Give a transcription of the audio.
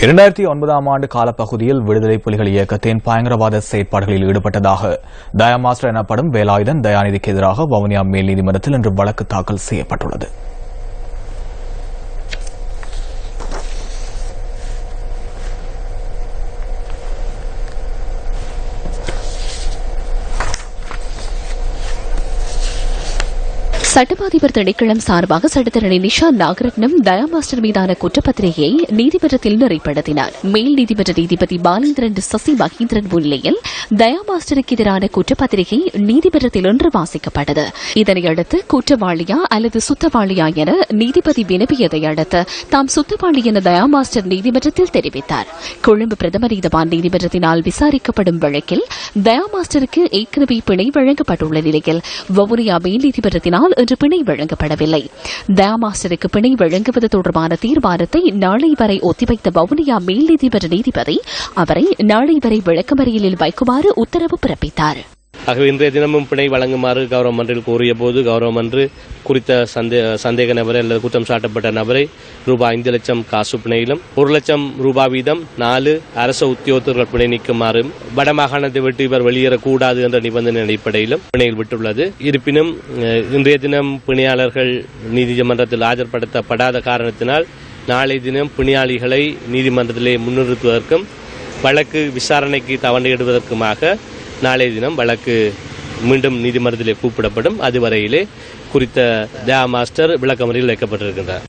2009 ஆண்டு காலப்பகுதியில் விடுதலை புலிகள் இயக்கத்தின் பயங்கரவாத செயற்பாடுகளில் ஈடுபட்டதாக தயா மாஸ்டர் எனப்படும் வேலாயுதன் தயாநிதிக்கு எதிராக வவுனியா மேல் நீதிமன்றத்தில் இன்று வழக்கு தாக்கல் செய்யப்பட்டுள்ளது. சட்டமாதிபர் திணைக்களம் சார்பாக சட்டத்தரணி நிஷா நாகரட்னம் தயா மாஸ்டர் மீதான குற்றப்பத்திரிகையை நீதிமன்றத்தில் நிறைப்படுத்தினார். மேல் நீதிமன்ற நீதிபதி பாலேந்திரன் சசி மகேந்திரன் முன்னிலையில் தயா மாஸ்டருக்கு எதிரான குற்றப்பத்திரிகை நீதிமன்றத்தில் இன்று வாசிக்கப்பட்டது. இதனையடுத்து குற்றவாளியா அல்லது சுத்தவாளியா என நீதிபதி வினவியதை அடுத்து தாம் சுத்தவாளி என தயா மாஸ்டர் நீதிமன்றத்தில் தெரிவித்தார். கொழும்பு பிரதம நீதிவான் நீதிமன்றத்தினால் விசாரிக்கப்படும் வழக்கில் தயா மாஸ்டருக்கு ஏற்கனவே பிணை வழங்கப்பட்டுள்ள நிலையில் வவுனியா மேல் நீதிமன்றத்தினால் இன்று பிணை வழங்கப்படவில்லை. தயா மாஸ்டருக்கு பிணை வழங்குவது தொடர்பான தீர்மானத்தை நாளை வரை ஒத்திவைத்த வவுனியா மேல் நீதிமன்ற நீதிபதி அவரை நாளை வரை விளக்கமறியலில் வைக்குமாறு உத்தரவு பிறப்பித்தார். ஆகவே இன்றைய தினமும் பிணை வழங்குமாறு கௌரவ மன்றில் கோரிய போது கௌரவ மன்று குறித்த சந்தேக நபரை அல்லது குற்றம் சாட்டப்பட்ட நபரை ரூபாய் 5 லட்சம் காசு பிணையிலும் 1 லட்சம் ரூபாய் வீதம் 4 அரசு உத்தியோகத்தர்கள் பிணை நீக்குமாறும் வடமாகாணத்தை விட்டு இவர் வெளியேறக்கூடாது என்ற நிபந்தனை அடிப்படையிலும் பிணையில் விட்டுள்ளது. இருப்பினும் இன்றைய தினம் பிணையாளர்கள் நீதிமன்றத்தில் ஆஜர்படுத்தப்படாத காரணத்தினால் நாளை தினம் பிணையாளிகளை நீதிமன்றத்திலே முன்னிறுத்துவதற்கும் வழக்கு விசாரணைக்கு தவணையிடுவதற்குமாக நாளைய தினம் வழக்கு மீண்டும் நீதிமன்றத்திலே கூப்பிடப்படும். அதுவரையிலே குறித்த தயா மாஸ்டர் விளக்கமறியலில் வைக்கப்பட்டிருக்கின்றார்.